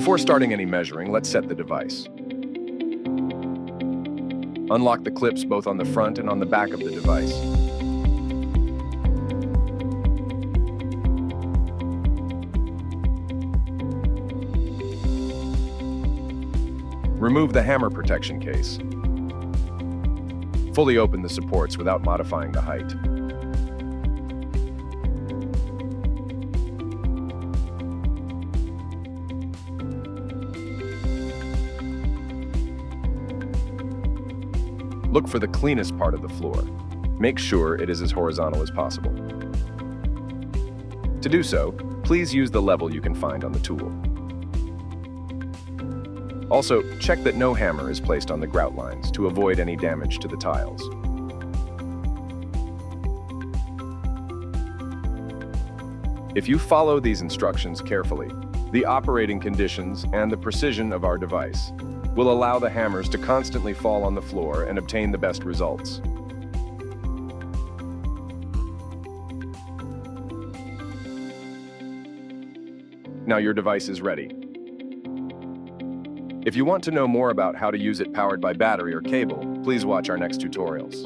Before starting any measuring, let's set the device. Unlock the clips both on the front and on the back of the device. Remove the hammer protection case. Fully open the supports without modifying the height. Look for the cleanest part of the floor. Make sure it is as horizontal as possible. To do so, please use the level you can find on the tool. Also, check that no hammer is placed on the grout lines to avoid any damage to the tiles. If you follow these instructions carefully, the operating conditions and the precision of our device will allow the hammers to constantly fall on the floor and obtain the best results. Now your device is ready. If you want to know more about how to use it powered by battery or cable, please watch our next tutorials.